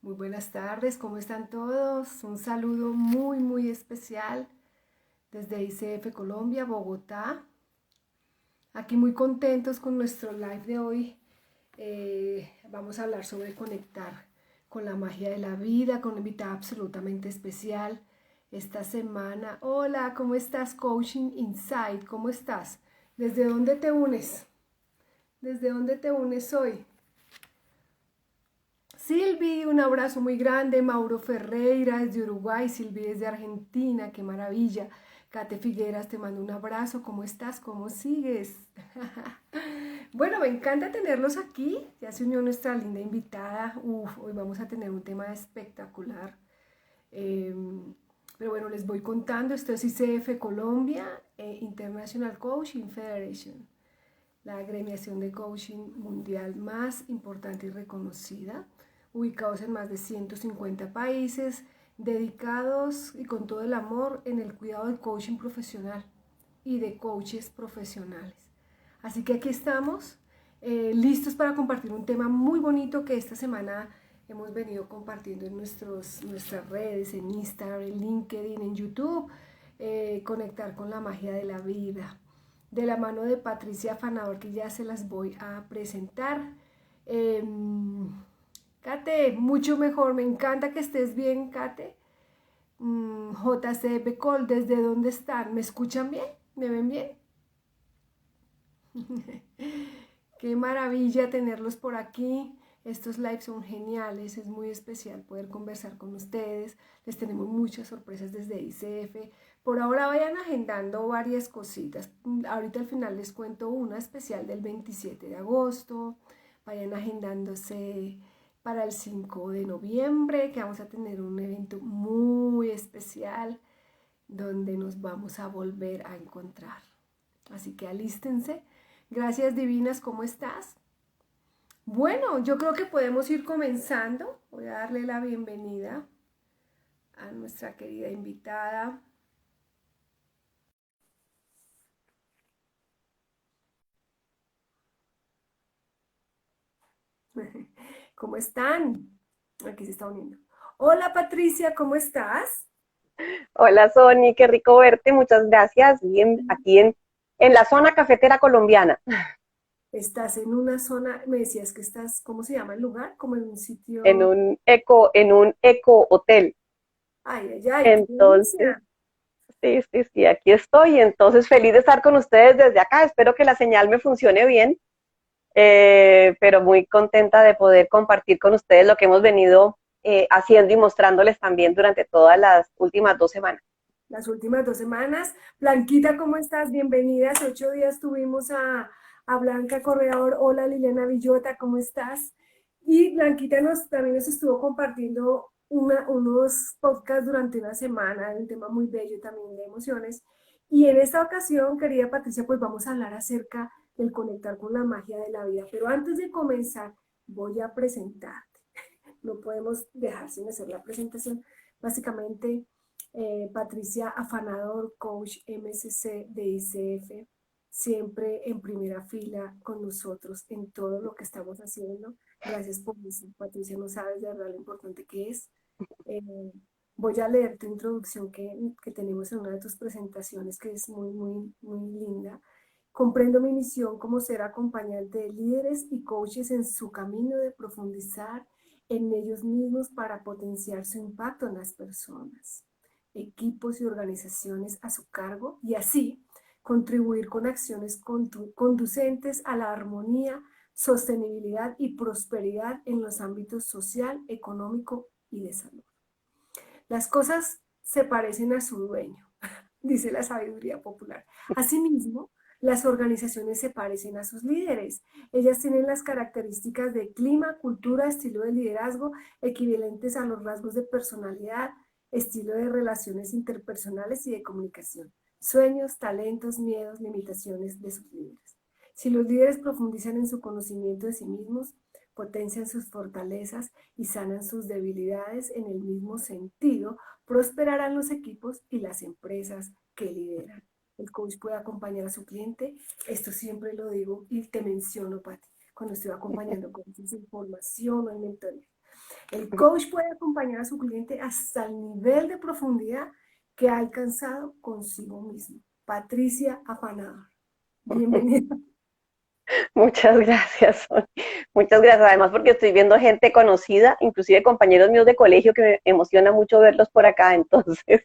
Muy buenas tardes, ¿cómo están todos? Un saludo muy especial desde ICF Colombia, Bogotá. Aquí muy contentos con nuestro live de hoy. Vamos a hablar sobre conectar con la magia de la vida, con una invitada absolutamente especial esta semana. Hola, ¿cómo estás? Coaching Insight, ¿cómo estás? ¿Desde dónde te unes? ¿Desde dónde te unes hoy? Silvi, un abrazo muy grande. Mauro Ferreira desde Uruguay, Silvi desde Argentina, qué maravilla. Kate Figueras, te mando un abrazo. ¿Cómo estás? ¿Cómo sigues? Bueno, me encanta tenerlos aquí. Ya se unió nuestra linda invitada. Hoy vamos a tener un tema espectacular. Eh, pero bueno, les voy contando. Esto es ICF Colombia, International Coaching Federation, la agremiación de coaching mundial más importante y reconocida, ubicados en más de 150 países, dedicados y con todo el amor en el cuidado del coaching profesional y de coaches profesionales. Así que aquí estamos, listos para compartir un tema muy bonito que esta semana hemos venido compartiendo en nuestras redes, en Instagram, en LinkedIn, en YouTube, conectar con la magia de la vida, de la mano de Patricia Afanador, que ya se las voy a presentar. Eh, Kate, mucho mejor, me encanta que estés bien, Kate. JC Becol, ¿desde dónde están? ¿Me escuchan bien? ¿Me ven bien? Qué maravilla tenerlos por aquí. Estos lives son geniales, es muy especial poder conversar con ustedes. Les tenemos muchas sorpresas desde ICF. Por ahora vayan agendando varias cositas. Ahorita al final les cuento una especial del 27 de agosto. Vayan agendándose para el 5 de noviembre, que vamos a tener un evento muy especial donde nos vamos a volver a encontrar. Así que alístense. Gracias divinas, ¿cómo estás? Bueno, yo creo que podemos ir comenzando. Voy a darle la bienvenida a nuestra querida invitada. ¿Cómo están? Aquí se está uniendo. Hola Patricia, ¿cómo estás? Hola Sony, qué rico verte, muchas gracias. Bien, aquí en la zona cafetera colombiana, Estás en una zona, me decías que estás, ¿cómo se llama el lugar? Como en un en sitio. un eco hotel. Ay, qué Entonces, delicia. sí, aquí estoy. Entonces, feliz de estar con ustedes desde acá. Espero que la señal me funcione bien, pero muy contenta de poder compartir con ustedes lo que hemos venido haciendo y mostrándoles también durante todas las últimas 2 semanas. Las últimas 2 semanas. Blanquita, ¿cómo estás? Bienvenida. Hace 8 días tuvimos a Blanca Corredor. Hola Liliana Villota, ¿cómo estás? Y Blanquita también nos estuvo compartiendo unos podcasts durante una semana, un tema muy bello también de emociones. Y en esta ocasión, querida Patricia, pues vamos a hablar acerca del conectar con la magia de la vida. Pero antes de comenzar, voy a presentarte. No podemos dejar sin hacer la presentación. Básicamente, Patricia Afanador, coach MSC de ICF, siempre en primera fila con nosotros en todo lo que estamos haciendo. Gracias por eso, Patricia, no sabes de verdad lo importante que es. Eh, Voy a leer tu introducción que tenemos en una de tus presentaciones, que es muy linda. Comprendo mi misión como ser acompañante de líderes y coaches en su camino de profundizar en ellos mismos para potenciar su impacto en las personas, equipos y organizaciones a su cargo y así contribuir con acciones conducentes a la armonía, sostenibilidad y prosperidad en los ámbitos social, económico y de salud. Las cosas se parecen a su dueño, dice la sabiduría popular. Asimismo, las organizaciones se parecen a sus líderes. Ellas tienen las características de clima, cultura, estilo de liderazgo equivalentes a los rasgos de personalidad, estilo de relaciones interpersonales y de comunicación, sueños, talentos, miedos, limitaciones de sus líderes. Si los líderes profundizan en su conocimiento de sí mismos, potencian sus fortalezas y sanan sus debilidades en el mismo sentido, prosperarán los equipos y las empresas que lideran. El coach puede acompañar a su cliente, esto siempre lo digo y te menciono, Pati, cuando estoy acompañando con información o en mentoría. El coach puede acompañar a su cliente hasta el nivel de profundidad que ha alcanzado consigo mismo. Patricia Afanador, bienvenida. Muchas gracias, Sonia. Muchas gracias. Además, porque estoy viendo gente conocida, inclusive compañeros míos de colegio, que me emociona mucho verlos por acá. Entonces,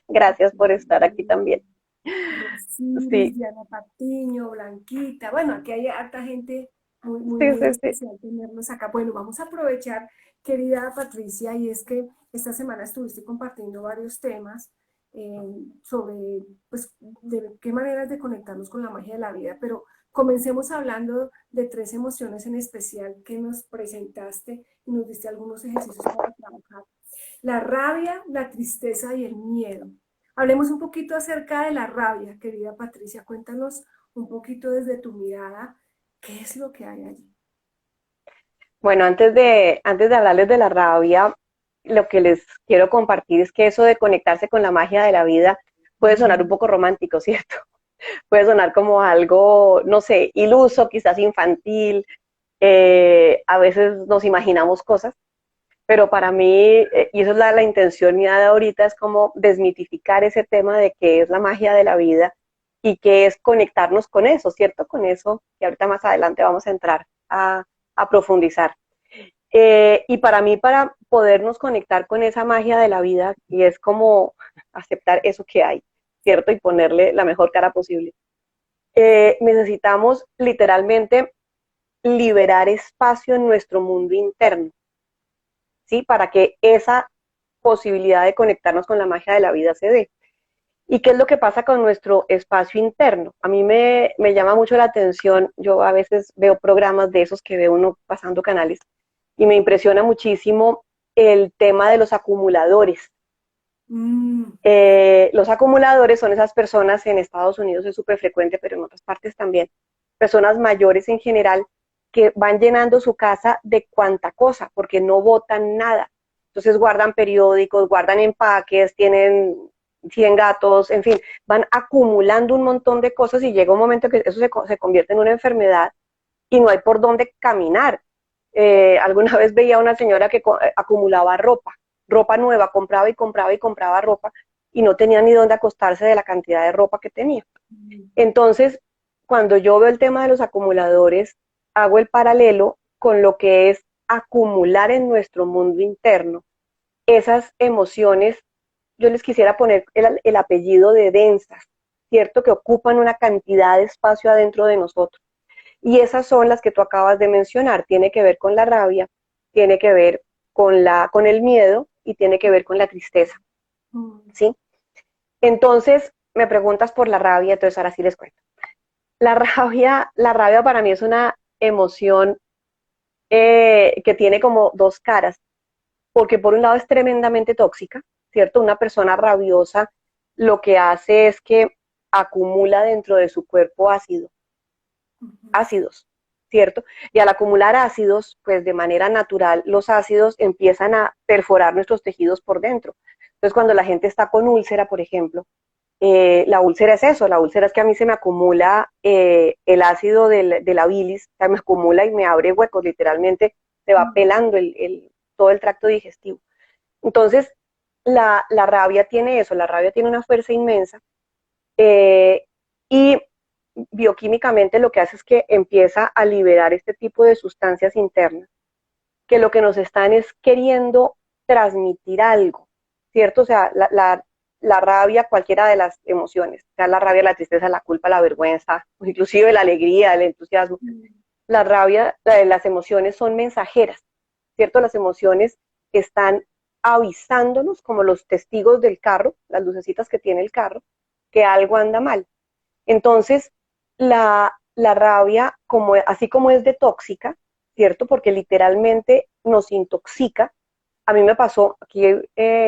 gracias por estar aquí también. Rosiris, Sí, Diana Patiño, Blanquita. Bueno, aquí hay harta gente sí, muy sí, sí. especial tenerlos acá. Bueno, vamos a aprovechar, querida Patricia, y es que esta semana estuviste compartiendo varios temas sobre, pues, de qué maneras de conectarnos con la magia de la vida, pero comencemos hablando de tres emociones en especial que nos presentaste y nos diste algunos ejercicios para trabajar. La rabia, la tristeza y el miedo. Hablemos un poquito acerca de la rabia, querida Patricia. Cuéntanos un poquito desde tu mirada, ¿qué es lo que hay allí? Bueno, antes de hablarles de la rabia, lo que les quiero compartir es que eso de conectarse con la magia de la vida puede sonar un poco romántico, ¿cierto? Puede sonar como algo, no sé, iluso, quizás infantil. A veces nos imaginamos cosas, pero para mí, y eso es la intención mía de ahorita, es como desmitificar ese tema de qué es la magia de la vida y qué es conectarnos con eso, ¿cierto? Con eso que ahorita más adelante vamos a entrar a profundizar. Y para mí, para podernos conectar con esa magia de la vida, y es como aceptar eso que hay, ¿cierto? Y ponerle la mejor cara posible. Necesitamos literalmente liberar espacio en nuestro mundo interno, ¿sí? Para que esa posibilidad de conectarnos con la magia de la vida se dé. ¿Y qué es lo que pasa con nuestro espacio interno? A mí me llama mucho la atención, yo a veces veo programas de esos que ve uno pasando canales y me impresiona muchísimo el tema de los acumuladores. Mm, Los acumuladores son esas personas, en Estados Unidos es súper frecuente, pero en otras partes también, personas mayores en general que van llenando su casa de cuanta cosa, porque no botan nada. Entonces guardan periódicos, guardan empaques, tienen 100 gatos, en fin, van acumulando un montón de cosas y llega un momento que eso se convierte en una enfermedad y no hay por dónde caminar. Alguna vez veía a una señora que acumulaba ropa nueva, compraba y compraba y compraba ropa y no tenía ni dónde acostarse de la cantidad de ropa que tenía. mm, Entonces, cuando yo veo el tema de los acumuladores, hago el paralelo con lo que es acumular en nuestro mundo interno esas emociones. Yo les quisiera poner el apellido de densas, ¿cierto? Que ocupan una cantidad de espacio adentro de nosotros. Y esas son las que tú acabas de mencionar. Tiene que ver con la rabia, tiene que ver con el miedo y tiene que ver con la tristeza, mm. ¿sí? Entonces, me preguntas por la rabia, entonces ahora sí les cuento. La rabia para mí es una emoción que tiene como dos caras, porque por un lado es tremendamente tóxica, ¿cierto? Una persona rabiosa lo que hace es que acumula dentro de su cuerpo ácidos, ¿cierto? Y al acumular ácidos, pues de manera natural, los ácidos empiezan a perforar nuestros tejidos por dentro. Entonces, cuando la gente está con úlcera, por ejemplo, la úlcera es eso, la úlcera es que a mí se me acumula el ácido de la bilis, o sea, me acumula y me abre huecos, literalmente se va pelando todo el tracto digestivo. Entonces, la rabia tiene eso, la rabia tiene una fuerza inmensa eh, y bioquímicamente lo que hace es que empieza a liberar este tipo de sustancias internas que lo que nos están es queriendo transmitir algo, ¿cierto? O sea, la rabia, cualquiera de las emociones, sea la rabia, la tristeza, la culpa, la vergüenza, o inclusive la alegría, el entusiasmo, la rabia, las emociones son mensajeras, ¿cierto? Las emociones están avisándonos como los testigos del carro, las lucecitas que tiene el carro, que algo anda mal. Entonces, la rabia, así como es de tóxica, ¿cierto? Porque literalmente nos intoxica. A mí me pasó, aquí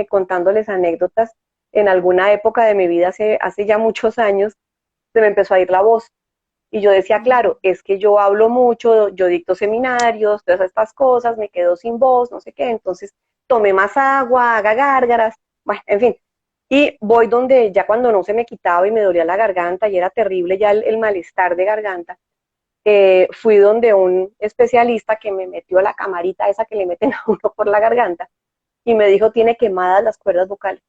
contándoles anécdotas, en alguna época de mi vida, hace ya muchos años, se me empezó a ir la voz. Y yo decía, claro, es que yo hablo mucho, yo dicto seminarios, todas estas cosas, me quedo sin voz, no sé qué, entonces tomé más agua, haga gárgaras, bueno, en fin. Y voy donde ya cuando no se me quitaba y me dolía la garganta y era terrible ya el malestar de garganta, fui donde un especialista que me metió la camarita esa que le meten a uno por la garganta y me dijo, tiene quemadas las cuerdas vocales.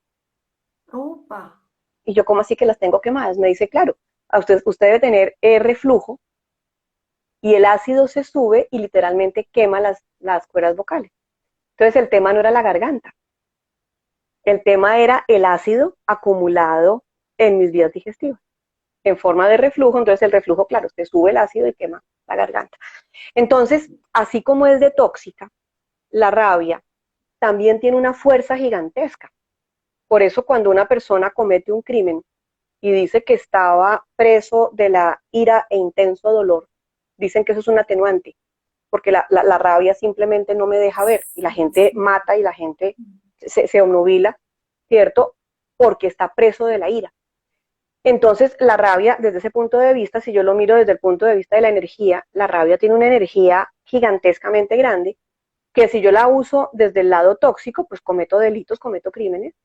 Opa. Y yo, ¿cómo así que las tengo quemadas? Me dice, claro, usted debe tener reflujo y el ácido se sube y literalmente quema las cuerdas vocales. Entonces el tema no era la garganta, el tema era el ácido acumulado en mis vías digestivas, en forma de reflujo. Entonces el reflujo, claro, se sube el ácido y quema la garganta. Entonces, así como es de tóxica, la rabia también tiene una fuerza gigantesca. Por eso cuando una persona comete un crimen y dice que estaba preso de la ira e intenso dolor, dicen que eso es un atenuante, porque la rabia simplemente no me deja ver y la gente mata y la gente se obnubila, ¿cierto? Porque está preso de la ira. Entonces, la rabia, desde ese punto de vista, si yo lo miro desde el punto de vista de la energía, la rabia tiene una energía gigantescamente grande, que si yo la uso desde el lado tóxico, pues cometo delitos, cometo crímenes,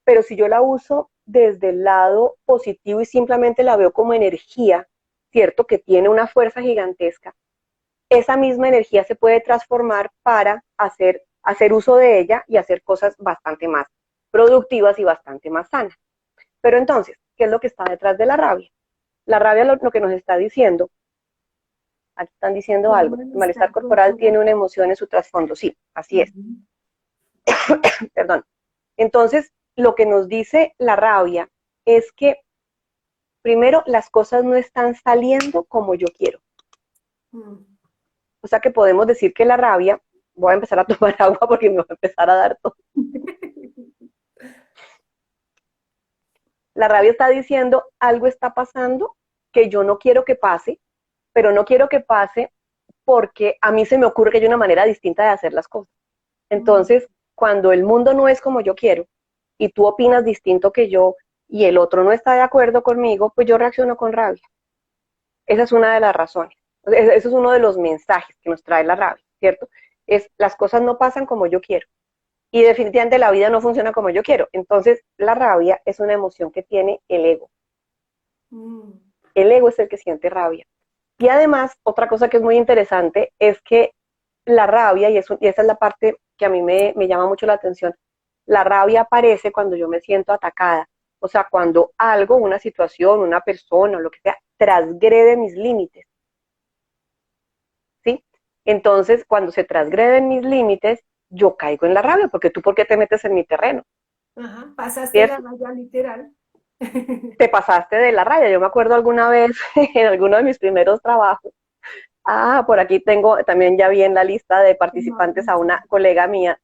pero si yo la uso desde el lado positivo y simplemente la veo como energía, ¿cierto? Que tiene una fuerza gigantesca, esa misma energía se puede transformar para hacer uso de ella y hacer cosas bastante más productivas y bastante más sanas. Pero entonces, ¿qué es lo que está detrás de la rabia? La rabia lo que nos está diciendo, aquí están diciendo Un algo, el malestar malestar corporal corporal. tiene una emoción en su trasfondo, sí, así es, Ujú. perdón. Entonces, lo que nos dice la rabia es que primero las cosas no están saliendo como yo quiero. Mm. O sea que podemos decir que la rabia, voy a empezar a tomar agua porque me va a empezar a dar todo. La rabia está diciendo algo está pasando que yo no quiero que pase, pero no quiero que pase porque a mí se me ocurre que hay una manera distinta de hacer las cosas. Mm. Entonces, cuando el mundo no es como yo quiero y tú opinas distinto que yo y el otro no está de acuerdo conmigo, pues yo reacciono con rabia. Esa es una de las razones. Eso es uno de los mensajes que nos trae la rabia, ¿cierto? Es las cosas no pasan como yo quiero y definitivamente la vida no funciona como yo quiero. Entonces, la rabia es una emoción que tiene el ego. Mm. El ego es el que siente rabia. Y además, otra cosa que es muy interesante es que la rabia, y esa es la parte que a mí me llama mucho la atención, la rabia aparece cuando yo me siento atacada. O sea, cuando algo, una situación, una persona, lo que sea, transgrede mis límites, ¿sí? Entonces, cuando se transgreden mis límites, yo caigo en la rabia, porque tú, ¿por qué te metes en mi terreno? Ajá, pasaste la ¿Cierto? raya literal. Te pasaste de la raya. Yo me acuerdo alguna vez en alguno de mis primeros trabajos. Por aquí tengo, también ya vi en la lista de participantes a una colega mía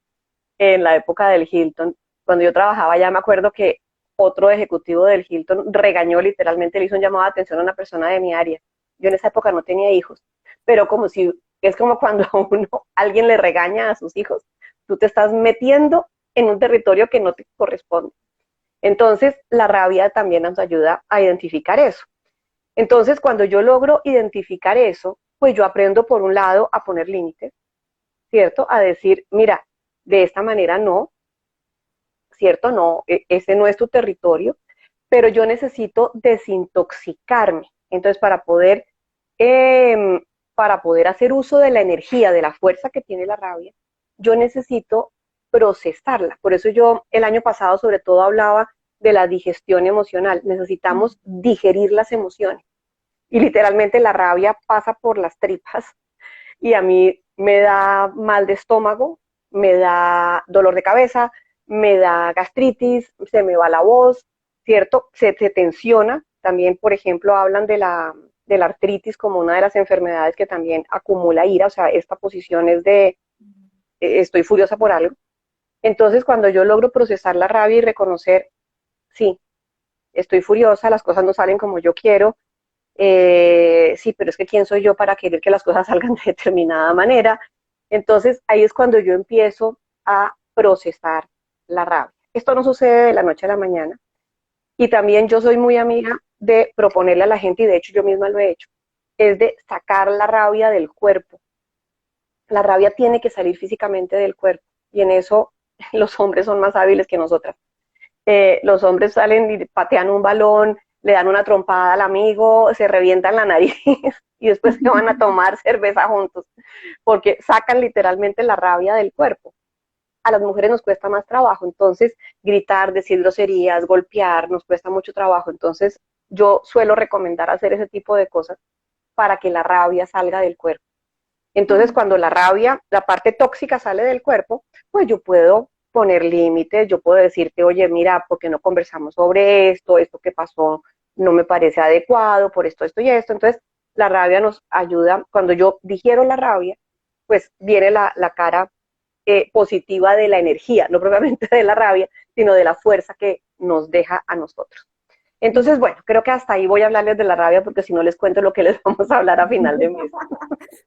en la época del Hilton. Cuando yo trabajaba ya me acuerdo que otro ejecutivo del Hilton regañó literalmente, le hizo un llamado de atención a una persona de mi área. Yo en esa época no tenía hijos, pero como si, es como cuando a uno, alguien le regaña a sus hijos, tú te estás metiendo en un territorio que no te corresponde. Entonces, la rabia también nos ayuda a identificar eso. Entonces, cuando yo logro identificar eso, pues yo aprendo por un lado a poner límites, ¿cierto? A decir, mira, de esta manera no, ¿cierto? No, ese no es tu territorio, pero yo necesito desintoxicarme. Entonces, eh, para poder hacer uso de la energía, de la fuerza que tiene la rabia, yo necesito procesarla. Por eso yo el año pasado sobre todo hablaba de la digestión emocional. Necesitamos digerir las emociones. Y literalmente la rabia pasa por las tripas y a mí me da mal de estómago, me da dolor de cabeza, me da gastritis, se me va la voz, ¿cierto? Se tensiona. También, por ejemplo, hablan de la artritis como una de las enfermedades que también acumula ira, o sea, esta posición es de estoy furiosa por algo. Entonces, cuando yo logro procesar la rabia y reconocer, sí, estoy furiosa, las cosas no salen como yo quiero, sí, pero es que quién soy yo para querer que las cosas salgan de determinada manera. Entonces ahí es cuando yo empiezo a procesar la rabia. Esto no sucede de la noche a la mañana. Y también yo soy muy amiga de proponerle a la gente, y de hecho yo misma lo he hecho, es de sacar la rabia del cuerpo. La rabia tiene que salir físicamente del cuerpo. Y en eso los hombres son más hábiles que nosotras. Los hombres salen y patean un balón, le dan una trompada al amigo, se revientan la nariz y después se van a tomar cerveza juntos, porque sacan literalmente la rabia del cuerpo. A las mujeres nos cuesta más trabajo, entonces gritar, decir groserías, golpear, nos cuesta mucho trabajo. Entonces yo suelo recomendar hacer ese tipo de cosas para que la rabia salga del cuerpo. Entonces cuando la rabia, la parte tóxica sale del cuerpo, pues yo puedo poner límites, yo puedo decirte, oye, mira, ¿por qué no conversamos sobre esto? Esto que pasó no me parece adecuado, por esto, esto y esto. Entonces la rabia nos ayuda, cuando yo digiero la rabia, pues viene la cara positiva de la energía, no propiamente de la rabia, sino de la fuerza que nos deja a nosotros. Entonces, bueno, creo que hasta ahí voy a hablarles de la rabia porque si no les cuento lo que les vamos a hablar a final de mes.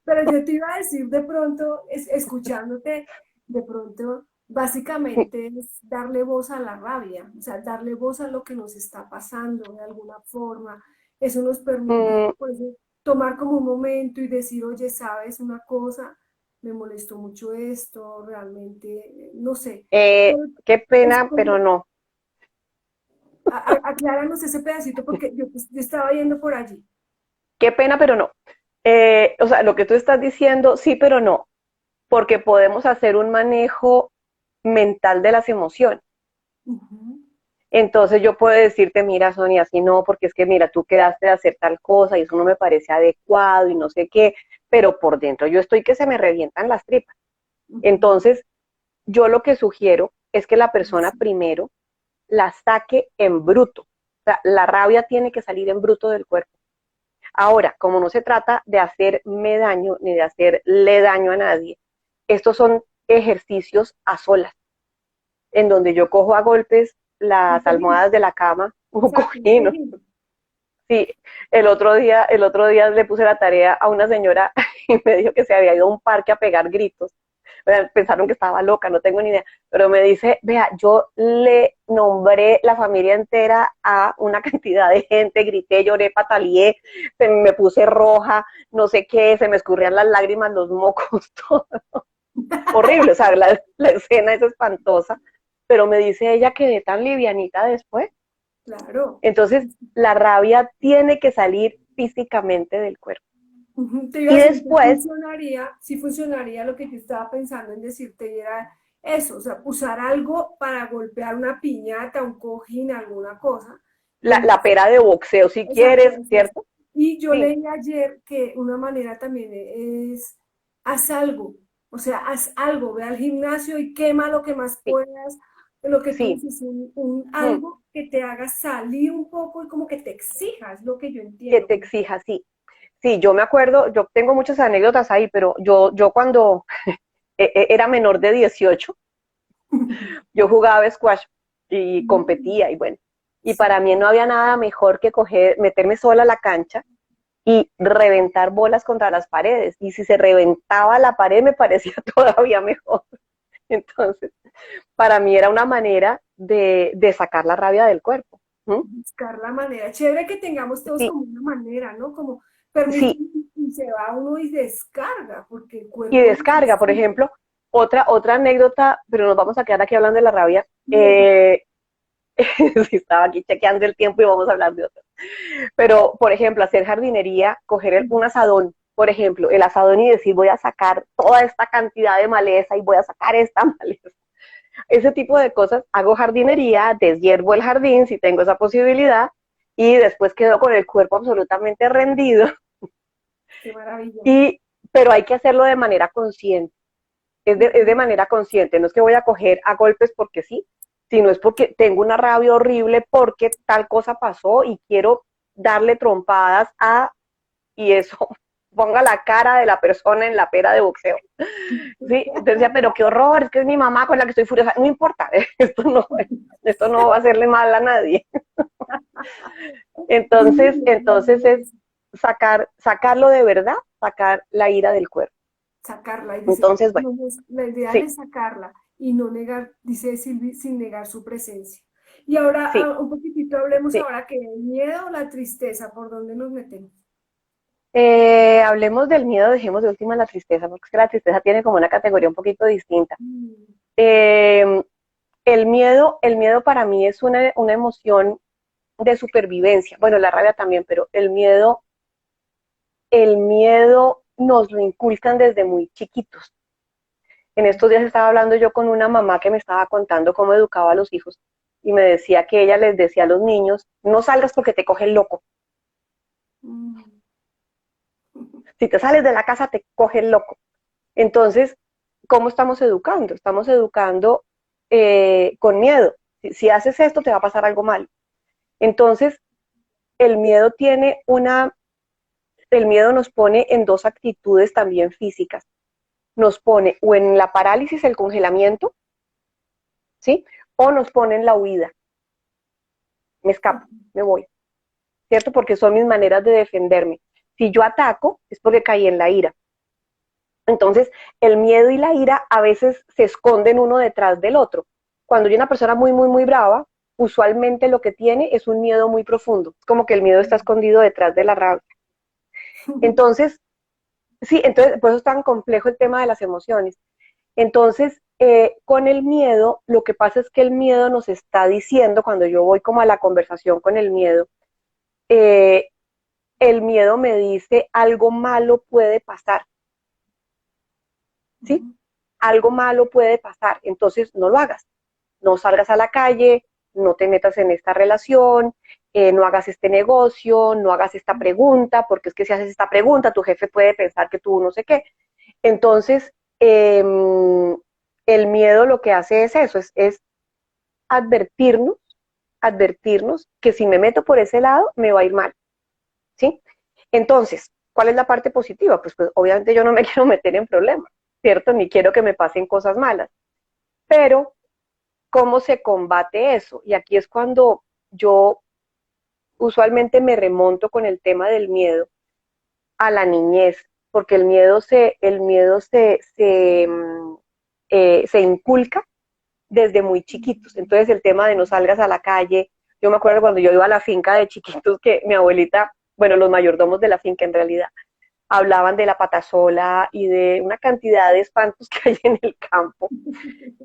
Pero yo te iba a decir de pronto, escuchándote, de pronto, básicamente es darle voz a la rabia, o sea, darle voz a lo que nos está pasando de alguna forma. Eso nos permite, Mm, pues, tomar como un momento y decir, oye, ¿sabes una cosa? Me molestó mucho esto, realmente, no sé. qué Es pena, pero como, no. acláranos ese pedacito porque yo estaba yendo por allí. Qué pena, pero no. O sea, lo que tú estás diciendo, sí, pero no, porque podemos hacer un manejo mental de las emociones. Ujú. Entonces yo puedo decirte, mira, Sonia, así no, porque es que mira, tú quedaste de hacer tal cosa y eso no me parece adecuado y no sé qué, pero por dentro yo estoy que se me revientan las tripas. Ujú. Entonces, yo lo que sugiero es que la persona Sí. primero la saque en bruto. O sea, la rabia tiene que salir en bruto del cuerpo. Ahora, como no se trata de hacerme daño ni de hacerle daño a nadie, estos son ejercicios a solas, en donde yo cojo a golpes Un las cojín, almohadas de la cama, un exacto, un cojín. cojín. Sí, el otro día le puse la tarea a una señora y me dijo que se había ido a un parque a pegar gritos. Pensaron que estaba loca, no tengo ni idea, pero me dice, vea, yo le nombré la familia entera a una cantidad de gente, grité, lloré, pataleé, me puse roja, no sé qué, se me escurrían las lágrimas, los mocos, todo horrible, o sea, la escena es espantosa, pero me dice ella que de tan livianita después. Claro. Entonces, la rabia tiene que salir físicamente del cuerpo. Ujú. Te iba a Y decir que después, funcionaría, sí funcionaría lo que yo estaba pensando en decirte y era eso, o sea, usar algo para golpear una piñata, un cojín, alguna cosa. la pera de boxeo, si Exacto, quieres, eso es. ¿cierto? Y yo Sí, leí ayer que una manera también es, haz algo, o sea, haz algo, ve al gimnasio y quema lo que más sí, puedas, lo que tú sí. dices, un Mm, algo que te haga salir un poco y como que te exijas, lo que yo que entiendo. te exija, sí. Sí, yo me acuerdo, yo tengo muchas anécdotas ahí, pero yo cuando era menor de 18, yo jugaba squash y Mm, competía y bueno, y para sí. mí no había nada mejor que meterme sola a la cancha y reventar bolas contra las paredes. Y si se reventaba la pared me parecía todavía mejor. Entonces, para mí era una manera de sacar la rabia del cuerpo. ¿Mm? Buscar la manera. Chévere que tengamos todos Sí, como una manera, ¿no? Como permiso sí. y se va uno y descarga, porque el Y cuerpo descarga, por necesita. ejemplo, otra anécdota, pero nos vamos a quedar aquí hablando de la rabia. Bien. Si estaba aquí chequeando el tiempo y vamos a hablar de otra. Pero, por ejemplo, hacer jardinería, coger un asadón, por ejemplo, el asadón y decir voy a sacar toda esta cantidad de maleza y voy a sacar esta maleza. Ese tipo de cosas, hago jardinería, deshiervo el jardín si tengo esa posibilidad y después quedo con el cuerpo absolutamente rendido. Qué maravilla. Y, pero hay que hacerlo de manera consciente. Es de manera consciente, no es que voy a coger a golpes porque sí, sino es porque tengo una rabia horrible porque tal cosa pasó y quiero darle trompadas y eso ponga la cara de la persona en la pera de boxeo. Sí, entonces decía, pero qué horror, es que es mi mamá con la que estoy furiosa. No importa, esto no va a hacerle mal a nadie. Entonces es Divino. sacarlo de verdad, sacar la ira del cuerpo. Sacarla, y dice, Entonces, bueno, la ideal sí, es sacarla y no negar, dice Silvi, sin negar su presencia. Y ahora sí, un poquitito hablemos sí. ahora que el miedo o la tristeza, ¿por dónde nos metemos? Hablemos del miedo, dejemos de última la tristeza, porque es que la tristeza tiene como una categoría un poquito distinta. Mm, Eh, el miedo para mí es una emoción de supervivencia. Bueno, la rabia también, pero el miedo nos lo inculcan desde muy chiquitos. En estos días estaba hablando yo con una mamá que me estaba contando cómo educaba a los hijos y me decía que ella les decía a los niños, no salgas porque te coge el loco. Mm. Si te sales de la casa te coge el loco. Entonces, ¿cómo estamos educando? Estamos educando con miedo. Si haces esto te va a pasar algo mal. Entonces, el miedo el miedo nos pone en dos actitudes también físicas. Nos pone o en la parálisis, el congelamiento, ¿sí? O nos pone en la huida. Me escapo, me voy, ¿cierto? Porque son mis maneras de defenderme. Si yo ataco, es porque caí en la ira. Entonces, el miedo y la ira a veces se esconden uno detrás del otro. Cuando hay una persona muy, muy, muy brava, usualmente lo que tiene es un miedo muy profundo. Es como que el miedo está escondido detrás de la rabia. Entonces, sí, entonces, por eso es tan complejo el tema de las emociones. Entonces, con el miedo, lo que pasa es que el miedo nos está diciendo, cuando yo voy como a la conversación con eh, el miedo me dice algo malo puede pasar, ¿sí? Algo malo puede pasar, entonces no lo hagas. No salgas a la calle, no te metas en esta relación, no hagas este negocio, no hagas esta pregunta, porque es que si haces esta pregunta, tu jefe puede pensar que tú no sé qué. Entonces, el miedo lo que hace es eso, es advertirnos, advertirnos que si me meto por ese lado, me va a ir mal, ¿sí? Entonces, ¿cuál es la parte positiva? Pues obviamente yo no me quiero meter en problemas, ¿cierto? Ni quiero que me pasen cosas malas, pero ¿cómo se combate eso? Y aquí es cuando yo usualmente me remonto con el tema del miedo a la niñez, porque el miedo se inculca desde muy chiquitos. Entonces el tema de no salgas a la calle, yo me acuerdo cuando yo iba a la finca de chiquitos que mi abuelita, bueno, los mayordomos de la finca en realidad, hablaban de la patasola y de una cantidad de espantos que hay en el campo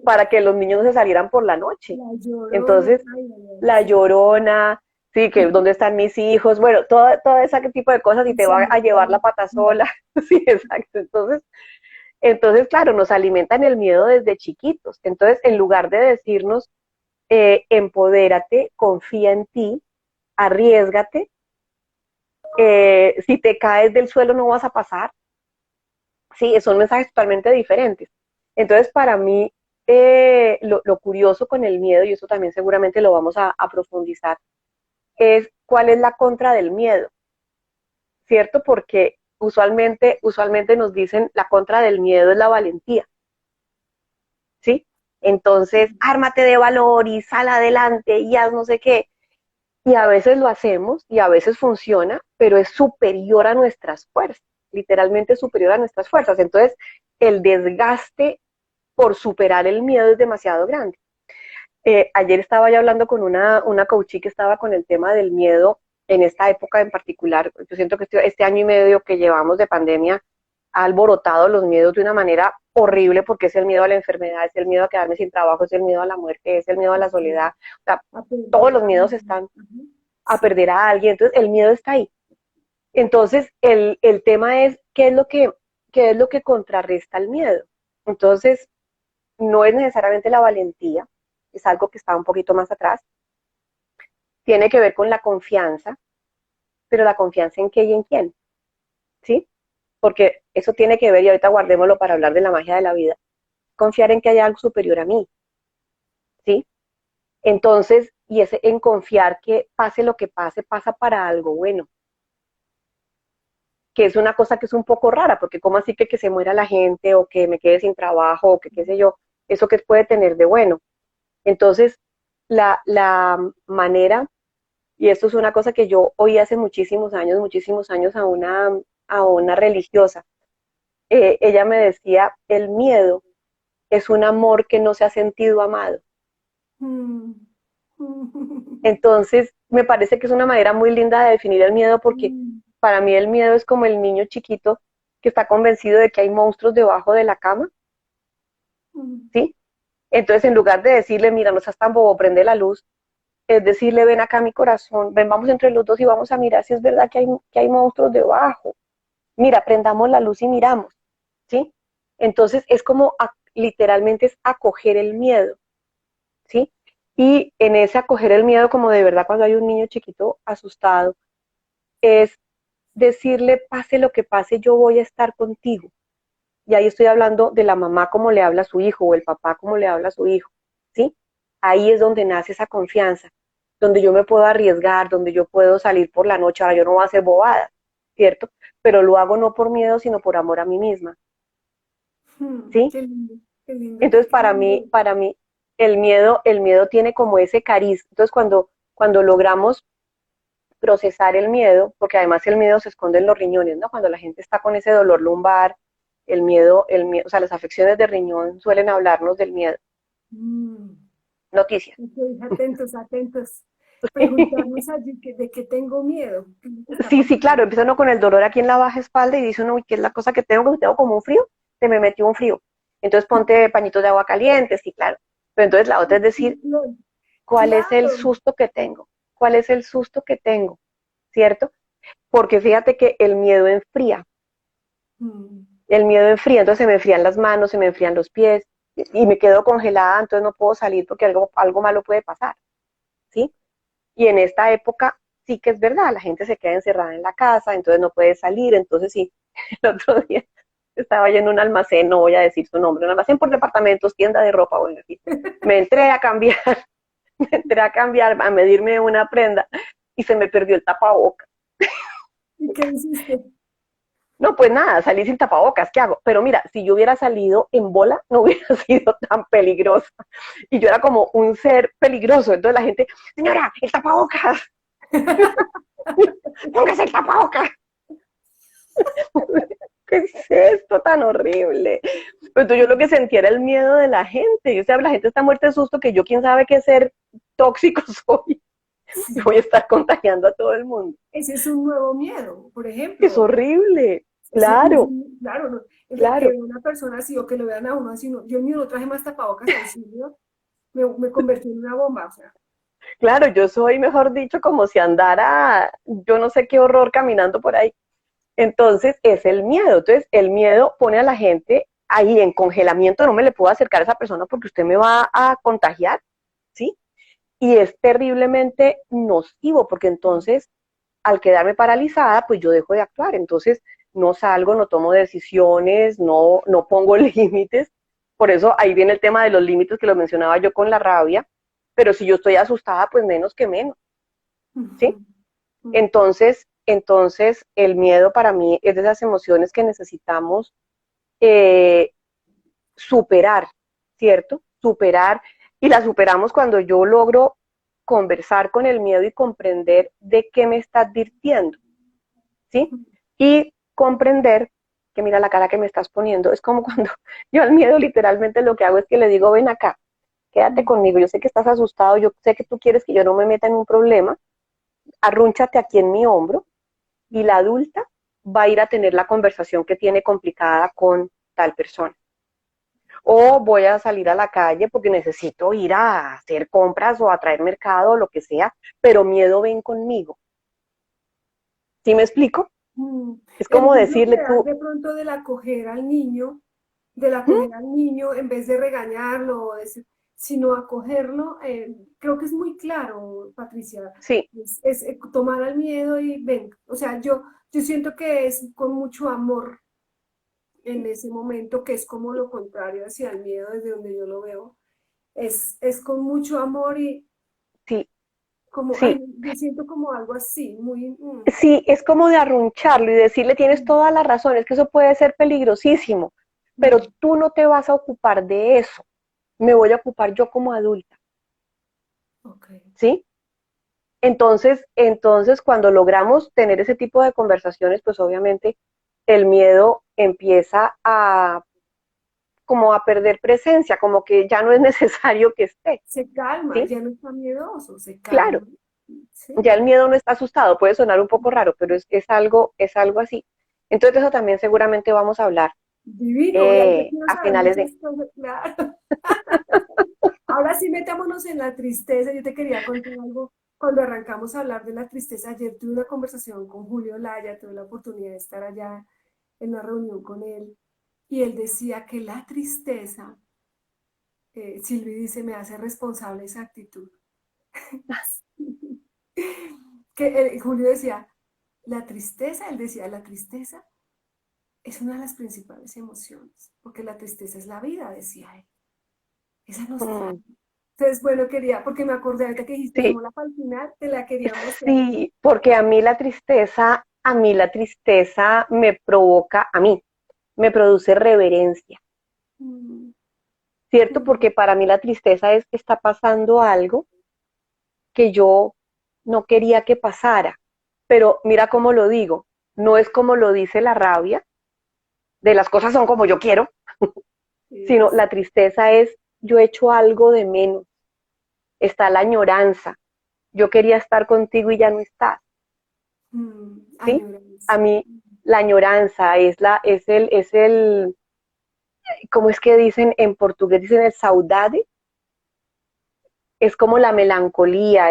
para que los niños no se salieran por la noche. La llorona, Entonces, ay, ay, ay, la sí. llorona, sí, que dónde están mis hijos, bueno, todo ese tipo de cosas y El te va a llevar la cementerio. pata sola, sí, exacto. Entonces, claro, nos alimentan el miedo desde chiquitos. Entonces, en lugar de decirnos, empodérate, confía en ti, arriesgate, si te caes del suelo no vas a pasar, sí, son mensajes totalmente diferentes. Entonces, para mí, lo curioso con el miedo, y eso también seguramente lo vamos a profundizar, es cuál es la contra del miedo, ¿cierto? Porque usualmente nos dicen la contra del miedo es la valentía, ¿sí? Entonces, ármate de valor y sal adelante y haz no sé qué. Y a veces lo hacemos y a veces funciona, pero es superior a nuestras fuerzas, literalmente superior a nuestras fuerzas. Entonces, el desgaste por superar el miedo es demasiado grande. Ayer estaba yo hablando con una coachí que estaba con el tema del miedo en esta época en particular. Yo siento que este año y medio que llevamos de pandemia ha alborotado los miedos de una manera horrible porque es el miedo a la enfermedad, es el miedo a quedarme sin trabajo, es el miedo a la muerte, es el miedo a la soledad. O sea, A perder todos a los miedos alguien. están Ajá. a Sí. perder a alguien, entonces el miedo está ahí. Entonces el tema es qué es lo que contrarresta el miedo. Entonces, no es necesariamente la valentía, es algo que está un poquito más atrás, tiene que ver con la confianza, pero la confianza en qué y en quién, ¿sí? Porque eso tiene que ver, y ahorita guardémoslo para hablar de la magia de la vida, confiar en que hay algo superior a mí, ¿sí? Entonces, y es en confiar que pase lo que pase, pasa para algo bueno, que es una cosa que es un poco rara, porque como así que se muera la gente o que me quede sin trabajo o que qué sé yo, eso que puede tener de bueno. Entonces, la manera, y esto es una cosa que yo oí hace muchísimos años a una religiosa, ella me decía, el miedo es un amor que no se ha sentido amado. Mm. Entonces, me parece que es una manera muy linda de definir el miedo porque Mm. para mí el miedo es como el niño chiquito que está convencido de que hay monstruos debajo de la cama, Mm. ¿sí? Entonces, en lugar de decirle, mira, no seas tan bobo, prende la luz, es decirle, ven acá mi corazón, ven, vamos entre los dos y vamos a mirar si es verdad que hay monstruos debajo. Mira, prendamos la luz y miramos, ¿sí? Entonces es como, literalmente es acoger el miedo, ¿sí? Y en ese acoger el miedo, como de verdad cuando hay un niño chiquito asustado, es decirle, pase lo que pase, yo voy a estar contigo. Y ahí estoy hablando de la mamá como le habla a su hijo o el papá como le habla a su hijo, ¿sí? Ahí es donde nace esa confianza, donde yo me puedo arriesgar, donde yo puedo salir por la noche. Ahora yo no voy a hacer bobadas, ¿cierto? Pero lo hago no por miedo, sino por amor a mí misma, ¿sí? Qué lindo, qué lindo, Entonces qué lindo. para mí, el miedo tiene como ese cariz. Entonces cuando logramos procesar el miedo, porque además el miedo se esconde en los riñones, ¿no? Cuando la gente está con ese dolor lumbar, o sea, las afecciones de riñón suelen hablarnos del miedo. Mm, Noticias. ok, atentos, atentos. Preguntarnos allí de qué tengo miedo, qué es lo que está Sí, sí, claro, pasando. empieza uno con el dolor aquí en la baja espalda y dice uno, uy, ¿qué es la cosa que tengo? Que tengo como un frío, se me metió un frío. Entonces ponte pañitos de agua caliente, sí, claro. Pero entonces la otra es decir, ¿cuál es el Claro. susto que tengo? ¿Cuál es el susto que tengo? ¿Cierto? Porque fíjate que el miedo enfría. Mm, El miedo enfría, entonces se me enfrían las manos, se me enfrían los pies y me quedo congelada, entonces no puedo salir porque algo malo puede pasar, ¿sí? Y en esta época sí que es verdad, la gente se queda encerrada en la casa, entonces no puede salir, entonces sí, el otro día estaba yo en un almacén, no voy a decir su nombre, un almacén por departamentos, tienda de ropa, bueno, aquí. Me entré a cambiar, me entré a cambiar, a medirme una prenda y se me perdió el tapabocas. ¿Y qué hiciste? No, pues nada, salí sin tapabocas, ¿qué hago? Pero mira, si yo hubiera salido en bola, no hubiera sido tan peligrosa. Y yo era como un ser peligroso. Entonces la gente, señora, el tapabocas, póngase el tapabocas. ¿Qué es esto tan horrible? Pero entonces yo lo que sentía era el miedo de la gente. O sea, la gente está muerta de susto que yo quién sabe qué ser tóxico soy. Y Sí, voy a estar contagiando a todo el mundo. ese es un nuevo miedo, por Es ejemplo. horrible. Es Claro, claro, no, que claro. una persona así o que lo vean a uno así, no, yo mío no traje más tapabocas, auxilio, me convertí en una bomba, o sea. Claro, yo soy, mejor dicho, como si andara, yo no sé qué horror caminando por ahí. Entonces, es el miedo. Entonces, el miedo pone a la gente ahí en congelamiento, no me le puedo acercar a esa persona porque usted me va a contagiar, ¿sí? Y es terriblemente nocivo porque entonces, al quedarme paralizada, pues yo dejo de actuar. Entonces, no salgo, no tomo decisiones, no pongo límites. Por eso ahí viene el tema de los límites que lo mencionaba yo con la rabia. Pero si yo estoy asustada, pues menos que menos, ¿sí? Ujú, ujú, Entonces el miedo para mí es de esas emociones que necesitamos eh, superar, ¿cierto? Superar, y la superamos cuando yo logro conversar con el miedo y comprender de qué me está advirtiendo, ¿sí? Y comprender que mira la cara que me estás poniendo, es como cuando yo al miedo literalmente lo que hago es que le digo, ven acá, quédate conmigo, yo sé que estás asustado, yo sé que tú quieres que yo no me meta en un problema, arrúnchate aquí en mi hombro y la adulta va a ir a tener la conversación que tiene complicada con tal persona. O voy a salir a la calle porque necesito ir a hacer compras o a traer mercado o lo que sea, pero miedo ven conmigo. ¿Sí me explico? ujú. Es El como ejemplo que decirle das tú, de pronto del acoger al niño, del ¿Mm? acoger al niño en vez de regañarlo, sino acogerlo, creo que es muy claro, Patricia, Sí, tomar al miedo y ven, o sea, yo siento que es con mucho amor en ese momento, que es como lo contrario hacia el miedo desde donde yo lo veo, es con mucho amor y sí, como, ay, sí, yo siento como algo así, muy, sí, es como de arruncharlo y decirle tienes mm, toda la razón, es que eso puede ser peligrosísimo, pero mm, tú no te vas a ocupar de eso, me voy a ocupar yo como adulta, ok. ¿sí? Entonces, cuando logramos tener ese tipo de conversaciones, pues obviamente el miedo empieza a como a perder presencia, como que ya no es necesario que esté, Se calma, ¿sí? ya no está miedoso, se Claro, calma. Sí, ya el miedo no está asustado, puede sonar un poco raro, pero es algo así. Entonces, de eso también seguramente vamos a hablar divino, ya yo quiero a saber finales de... muchas cosas, claro. Ahora sí metámonos en la tristeza. Yo te quería contar algo. Cuando arrancamos a hablar de la tristeza, ayer tuve una conversación con Julio Laya, tuve la oportunidad de estar allá en una reunión con él, y él decía que la tristeza, Silvi dice, me hace responsable esa actitud. Que Julio decía, la tristeza, él decía, la tristeza es una de las principales emociones, porque la tristeza es la vida, decía él. Esa nostalgia. Mm, Entonces, bueno, quería, porque me acordé ahorita que dijiste, sí, dejémosla para el final, te la quería mostrar. sí, porque a mí la tristeza me provoca, a mí, me produce reverencia, Mm, ¿cierto? mm, Porque para mí la tristeza es que está pasando algo que yo no quería que pasara. Pero mira cómo lo digo, no es como lo dice la rabia, de las cosas son como yo quiero, sino es, la tristeza es yo he hecho algo de menos, está la añoranza, yo quería estar contigo y ya no estás, ¿sí? A añoranza. mí la añoranza ¿cómo es que dicen en portugués? Dicen el saudade, es como la melancolía,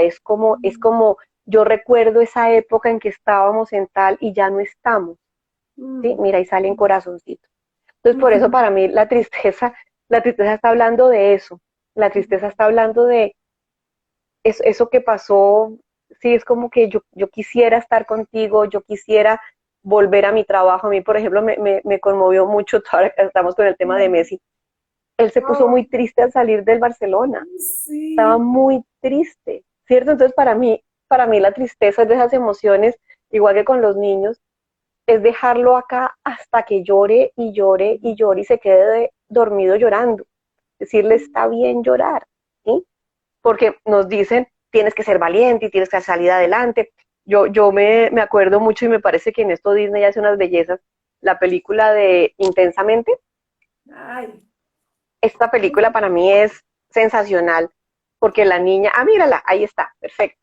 Mm, yo recuerdo esa época en que estábamos en tal y ya no estamos, ¿sí? mm, Mira, y salen corazoncitos. Entonces, por eso mm, para mí la tristeza está hablando de eso, la tristeza está hablando de eso que pasó, sí, es como que yo quisiera estar contigo, yo quisiera volver a mi trabajo. A mí, por ejemplo, me conmovió mucho, ahora que estamos con el tema de mm. Messi, él se puso Ay, muy triste al salir del Barcelona, estaba sí. muy triste, ¿cierto? Entonces, para mí la tristeza es de esas emociones, igual que con los niños, es dejarlo acá hasta que llore y llore y llore y se quede dormido llorando. Decirle, está bien llorar, ¿sí? Porque nos dicen, tienes que ser valiente y tienes que salir adelante. Me acuerdo mucho y me parece que en esto Disney hace unas bellezas. La película de Intensamente, Ay, esta película para mí es sensacional porque la niña, mírala, ahí está, perfecto.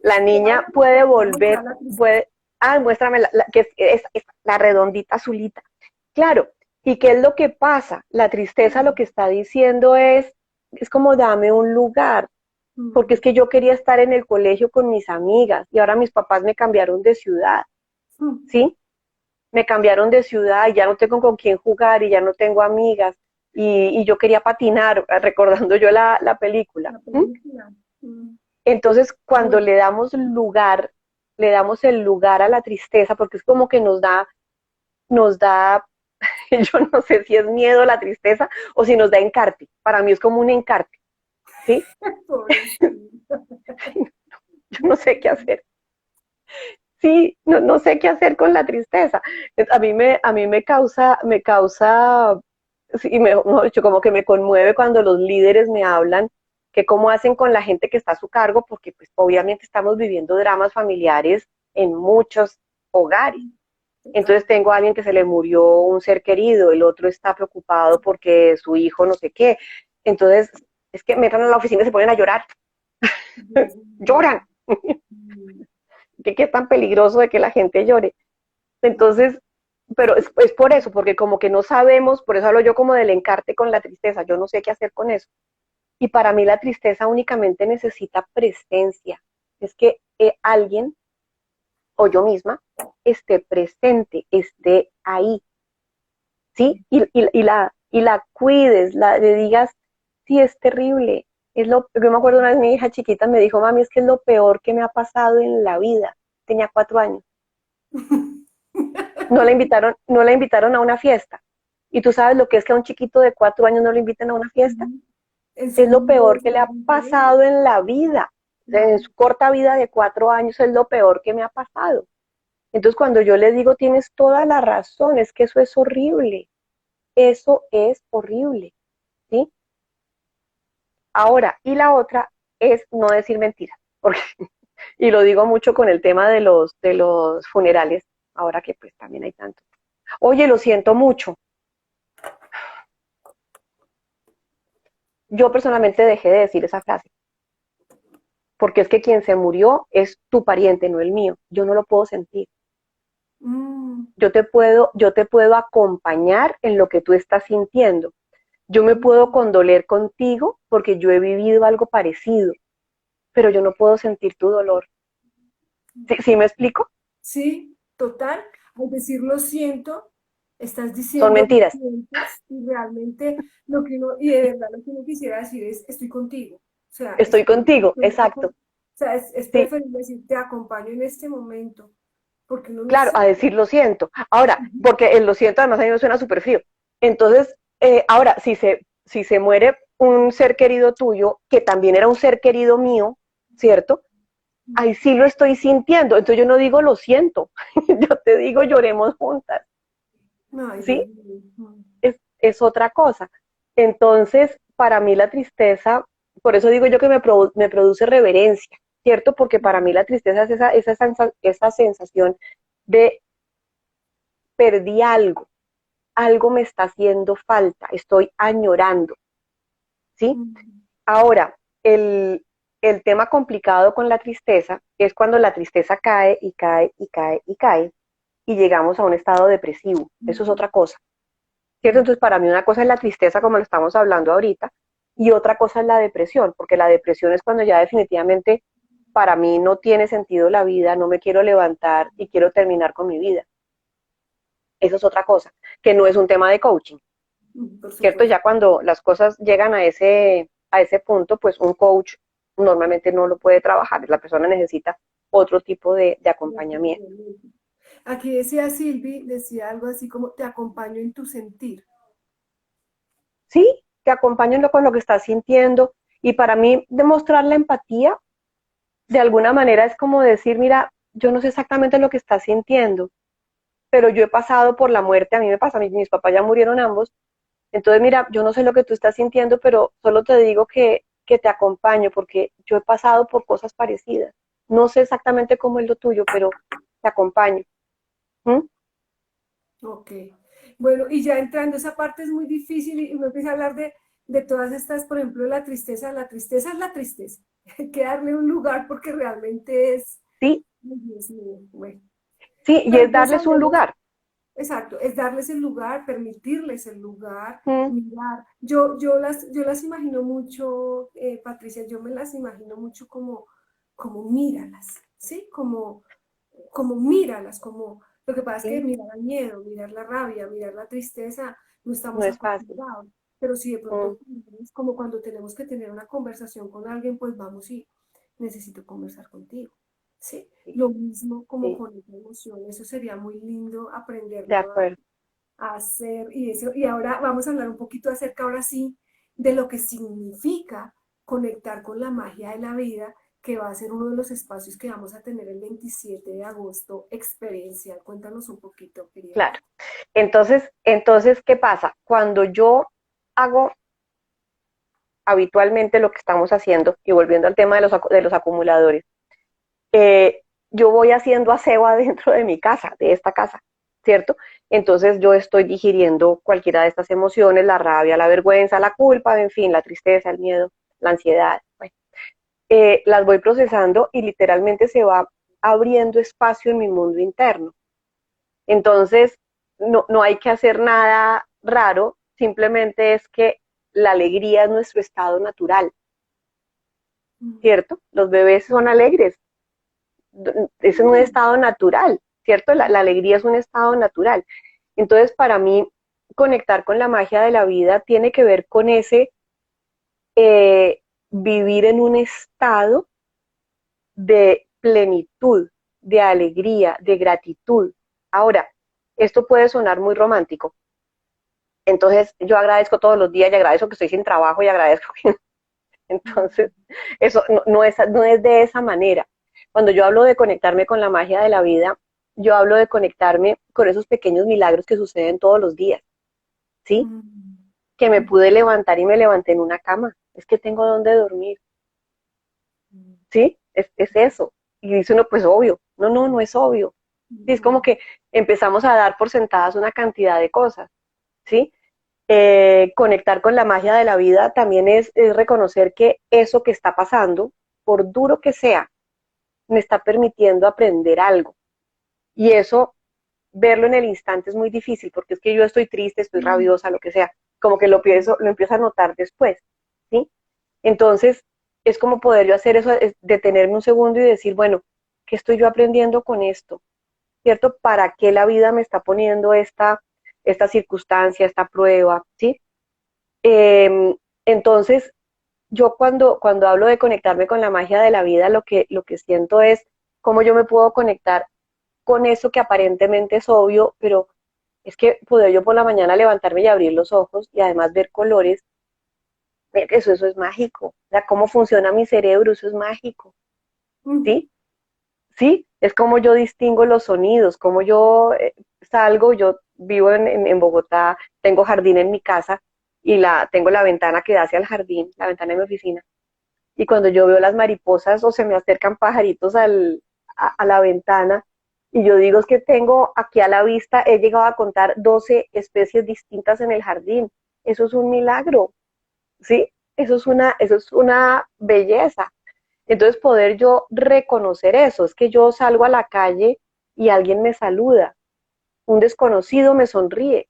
La te voy niña puede a volver, mostrar la tristeza. puede, muéstrame que es la redondita azulita. Claro, ¿y qué es lo que pasa? La tristeza lo que está diciendo es como dame un lugar, porque es Mm, que yo quería estar en el colegio con mis amigas y ahora mis papás me cambiaron de ciudad, mm, ¿sí? Me cambiaron de ciudad y ya no tengo con quién jugar y ya no tengo amigas y yo quería patinar, recordando yo la película. la ¿M? película. Mm, Entonces, cuando bueno, le damos el lugar a la tristeza, porque es como que nos da, yo no sé si es miedo la tristeza o si nos da encarte. Para mí es como un encarte, ¿sí? pobrecita. Yo no sé qué hacer. Sí, no sé qué hacer con la tristeza. A mí me causa, sí, mejor dicho, como que me conmueve cuando los líderes me hablan que cómo hacen con la gente que está a su cargo, porque pues obviamente estamos viviendo dramas familiares en muchos hogares. Total. Entonces tengo a alguien que se le murió un ser querido, el otro está preocupado porque su hijo no sé qué. Entonces es que me entran a la oficina y se ponen a llorar, Dios mío. lloran. Mm, ¿Qué es tan peligroso de que la gente llore? Entonces, pero es por eso, porque como que no sabemos, por eso hablo yo como del encarte con la tristeza, yo no sé qué hacer con eso. Y para mí la tristeza únicamente necesita presencia, es que alguien o yo misma esté presente, esté ahí, ¿sí? Y la cuides, le digas, sí, es terrible. Yo me acuerdo una vez mi hija chiquita me dijo, mami, es que es lo peor que me ha pasado en la vida. Tenía 4 años. No la invitaron a una fiesta. ¿Y tú sabes lo que es que a un chiquito de 4 años no lo inviten a una fiesta? En su Es lo mundo peor es que le ha increíble. pasado en la vida. En su corta vida de 4 años es lo peor que me ha pasado. Entonces cuando yo le digo, tienes toda la razón, es que eso es horrible, ¿sí? Ahora, y la otra es no decir mentiras, porque, y lo digo mucho con el tema de los funerales, ahora que pues también hay tanto. Oye, lo siento mucho, yo personalmente dejé de decir esa frase, porque es que quien se murió es tu pariente, no el mío. Yo no lo puedo sentir. Mm, Yo te puedo acompañar en lo que tú estás sintiendo, Yo me puedo condoler contigo porque yo he vivido algo parecido, pero yo no puedo sentir tu dolor. ¿Sí me explico? Sí, total. Al decir lo siento, estás Son diciendo lo mentiras. sientes y realmente lo que uno, y de verdad lo que uno quisiera decir es estoy contigo. O sea, Estoy contigo, exacto. o sea, es Sí, preferible decir te acompaño en este momento, porque uno no claro, a sabe. decir lo siento. Ahora, Ujú. porque el lo siento además a mí me suena súper frío. Entonces, ahora, si se muere un ser querido tuyo, que también era un ser querido mío, ¿cierto? Ahí sí lo estoy sintiendo. Entonces yo no digo lo siento, yo te digo lloremos juntas, Ay, Dios ¿sí? mío. Mm. Es otra cosa. Entonces, para mí la tristeza, por eso digo yo que me produce reverencia, ¿cierto? Porque para mí la tristeza es esa sensación de perdí algo, algo me está haciendo falta, estoy añorando, ¿sí? Mm. Ahora, el tema complicado con la tristeza es cuando la tristeza cae y cae y cae y cae y llegamos a un estado depresivo. Eso es otra cosa, ¿cierto? Mm. Entonces, para mí una cosa es la tristeza, como lo estamos hablando ahorita, y otra cosa es la depresión, porque la depresión es cuando ya definitivamente para mí no tiene sentido la vida, no me quiero levantar y quiero terminar con mi vida. Eso es otra cosa, que no es un tema de coaching. Por ¿Cierto? supuesto. Ya cuando las cosas llegan a ese punto, pues un coach normalmente no lo puede trabajar, la persona necesita otro tipo de acompañamiento. Aquí decía Silvi, decía algo así como te acompaño en tu sentir. Sí, te acompaño con lo que estás sintiendo y para mí demostrar la empatía de alguna manera es como decir, mira, yo no sé exactamente lo que estás sintiendo, pero yo he pasado por la muerte, a mí me pasa, mis papás ya murieron ambos, entonces mira, yo no sé lo que tú estás sintiendo, pero solo te digo que te acompaño porque yo he pasado por cosas parecidas. No sé exactamente cómo es lo tuyo, pero te acompaño. ¿Mm? Ok. Bueno, y ya entrando, esa parte es muy difícil y uno empieza a hablar de todas estas, por ejemplo, la tristeza. La tristeza es la tristeza. Hay que darle un lugar porque realmente es, Sí, ay, Dios mío, bueno. sí, y Pero es entonces darles un hablemos, lugar. exacto, es darles el lugar, permitirles el lugar, ¿Mm? mirar. Yo las imagino mucho, Patricia, yo me las imagino mucho como míralas, ¿sí? Como míralas, como lo que pasa es que Sí, mirar el miedo, mirar la rabia, mirar la tristeza, no no estamos es fácil. acostumbrados. Pero si de ¿Mm? pronto es como cuando tenemos que tener una conversación con alguien, pues vamos y necesito conversar contigo. ¿Sí? Sí, Lo mismo como sí, con esta emoción, eso sería muy lindo de aprenderlo acuerdo. a hacer y eso. Y ahora vamos a hablar un poquito acerca, ahora sí, de lo que significa conectar con la magia de la vida, que va a ser uno de los espacios que vamos a tener el 27 de agosto, experiencial. Cuéntanos un poquito, querida. Claro. Entonces, ¿qué pasa? Cuando yo hago habitualmente lo que estamos haciendo, y volviendo al tema de los acumuladores, eh, yo voy haciendo aseo adentro de mi casa, de esta casa, ¿cierto? Entonces yo estoy digiriendo cualquiera de estas emociones, la rabia, la vergüenza, la culpa, en fin, la tristeza, el miedo, la ansiedad. Bueno, las voy procesando y literalmente se va abriendo espacio en mi mundo interno. Entonces, no hay que hacer nada raro, simplemente es que la alegría es nuestro estado natural, ¿cierto? Los bebés son alegres, es un estado natural, ¿cierto? La alegría es un estado natural. Entonces, para mí, conectar con la magia de la vida tiene que ver con ese eh, vivir en un estado de plenitud, de alegría, de gratitud. Ahora, esto puede sonar muy romántico. Entonces, yo agradezco todos los días y agradezco que estoy sin trabajo y agradezco que... Entonces, eso no es de esa manera. Cuando yo hablo de conectarme con la magia de la vida, yo hablo de conectarme con esos pequeños milagros que suceden todos los días, ¿sí? Que me pude levantar y me levanté en una cama. Es que tengo donde dormir, ¿sí? Es eso. Y dice uno, pues obvio. No, no, no es obvio. Sí, es como que empezamos a dar por sentadas una cantidad de cosas, ¿sí? Conectar con la magia de la vida también es reconocer que eso que está pasando, por duro que sea, me está permitiendo aprender algo. Y eso, verlo en el instante es muy difícil, porque es que yo estoy triste, estoy rabiosa, lo que sea. como que lo empiezo a notar después, ¿sí? Entonces, es como poder yo hacer eso, es detenerme un segundo y decir, bueno, ¿qué estoy yo aprendiendo con esto? ¿Cierto? ¿Para qué la vida me está poniendo esta circunstancia, esta prueba? ¿Sí? Entonces, yo cuando hablo de conectarme con la magia de la vida, lo que siento es cómo yo me puedo conectar con eso que aparentemente es obvio, pero es que poder yo por la mañana levantarme y abrir los ojos y además ver colores, eso es mágico. O sea, cómo funciona mi cerebro, eso es mágico, Mm. ¿sí? Sí, es como yo distingo los sonidos, como yo salgo, yo vivo en Bogotá, tengo jardín en mi casa y tengo la ventana que da hacia el jardín, la ventana de mi oficina. Y cuando yo veo las mariposas o se me acercan pajaritos a la ventana, y yo digo es que tengo aquí a la vista, he llegado a contar 12 especies distintas en el jardín. Eso es un milagro, ¿sí? Eso es una belleza. Entonces poder yo reconocer eso, es que yo salgo a la calle y alguien me saluda, un desconocido me sonríe,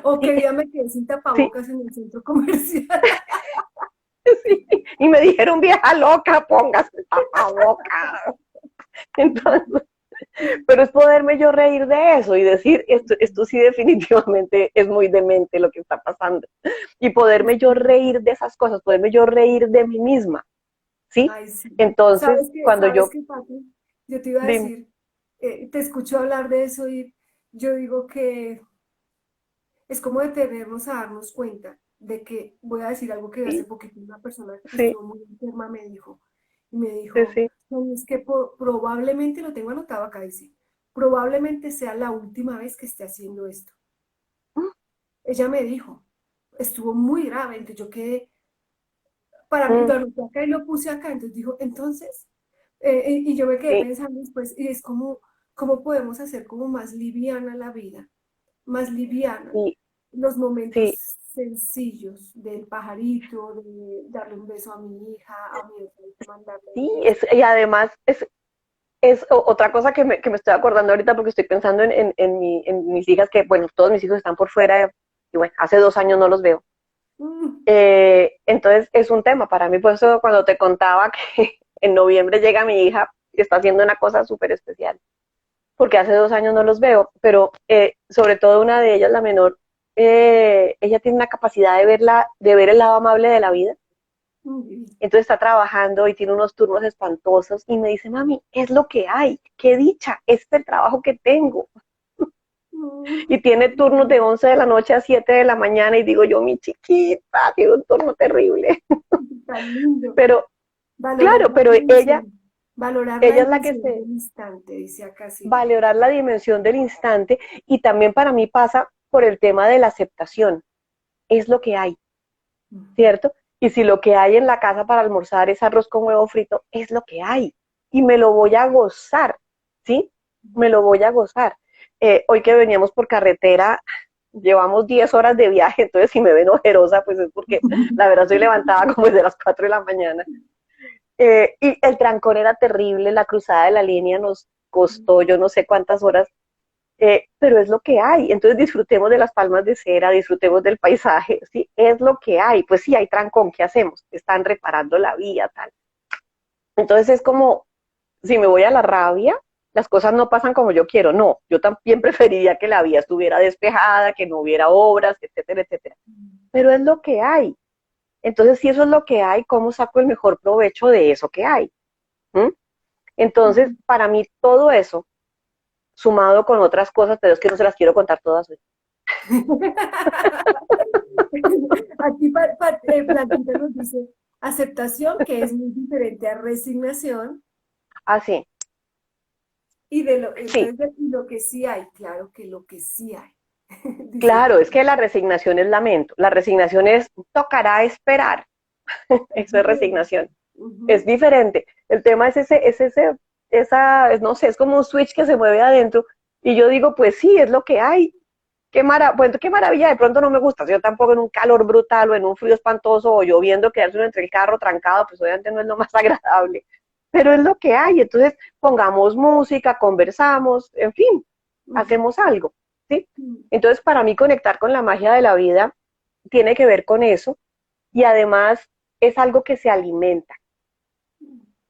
O ¿sí? que día me quedé sin Sí, tapabocas en el centro comercial. sí. Y me dijeron, vieja loca, póngase el tapabocas. Entonces, pero es poderme yo reír de eso y decir, esto sí definitivamente es muy demente lo que está pasando. Y poderme yo reír de esas cosas, poderme yo reír de mí misma, ¿sí? Ay, sí. Entonces, ¿Sabes qué? cuando ¿Sabes yo, qué, Pati? Yo te iba a dime, decir, te escucho hablar de eso y yo digo que es como detenernos a darnos cuenta de que voy a decir algo que hace sí, poquito una persona que sí, estuvo muy enferma y me sí, dijo, sí, "No, es que probablemente, lo tengo anotado acá, dice, probablemente sea la última vez que esté haciendo esto. Ella me dijo, estuvo muy grave, entonces yo quedé, para mí, mm, lo anoté acá y lo puse acá, entonces dijo, entonces, y yo me quedé sí, pensando después, y es como, ¿cómo podemos hacer como más liviana la vida? Más liviana sí, los momentos sí, sencillos del pajarito, de darle un beso a mi hija, a mi otra hija, mandarle un sí, beso. y además es otra cosa que me estoy acordando ahorita porque estoy pensando en mis hijas, que bueno, todos mis hijos están por fuera y bueno, hace 2 años no los veo. Mm, Entonces es un tema para mí, por eso cuando te contaba que en noviembre llega mi hija y está haciendo una cosa súper especial, porque hace 2 años no los veo, pero sobre todo una de ellas, la menor, ella tiene una capacidad de ver el lado amable de la vida. mm, Entonces está trabajando y tiene unos turnos espantosos y me dice, mami, es lo que hay, qué dicha, este es el trabajo que tengo. Y tiene turnos de 11 de la noche a 7 de la mañana y digo yo, mi chiquita, tiene un turno terrible. tan lindo. Pero Valorar claro, la pero dimensión. Valorar la ella es la que dimensión se del instante, dice acá Silvia. valorar la dimensión del instante y también para mí pasa por el tema de la aceptación. Es lo que hay, Ujú. ¿cierto? Y si lo que hay en la casa para almorzar es arroz con huevo frito, es lo que hay. Y me lo voy a gozar, ¿sí? Me lo voy a gozar. Hoy que veníamos por carretera, llevamos 10 horas de viaje, entonces si me ven ojerosa, pues es porque la verdad estoy levantada como desde las 4 de la mañana. Y el trancón era terrible, la cruzada de la línea nos costó yo no sé cuántas horas, pero es lo que hay. Entonces disfrutemos de las palmas de cera, disfrutemos del paisaje, ¿sí? Es lo que hay. Pues sí, hay trancón, ¿qué hacemos? Están reparando la vía, tal. Entonces es como, si me voy a la rabia, las cosas no pasan como yo quiero. No, yo también preferiría que la vía estuviera despejada, que no hubiera obras, etcétera, etcétera. Pero es lo que hay. Entonces, si eso es lo que hay, ¿cómo saco el mejor provecho de eso que hay? ¿Mm? Entonces, para mí todo eso, sumado con otras cosas, pero es que no se las quiero contar todas hoy. Aquí Blanquita nos dice aceptación, que es muy diferente a resignación, Así, y de lo, sí, entonces, y lo que sí hay, claro que lo que sí hay, dice claro, es Pati. que la resignación es lamento, la resignación es tocará esperar, Es eso es diferente. resignación, es Ujú. diferente. El tema es es como un switch que se mueve adentro y yo digo, pues sí, es lo que hay. Bueno, qué maravilla, de pronto no me gusta, si yo tampoco en un calor brutal o en un frío espantoso o lloviendo, quedarse uno entre el carro trancado, pues obviamente no es lo más agradable, pero es lo que hay, entonces pongamos música, conversamos, en fin, Ujú. hacemos algo. ¿sí? Mm. Entonces, para mí conectar con la magia de la vida tiene que ver con eso y además es algo que se alimenta,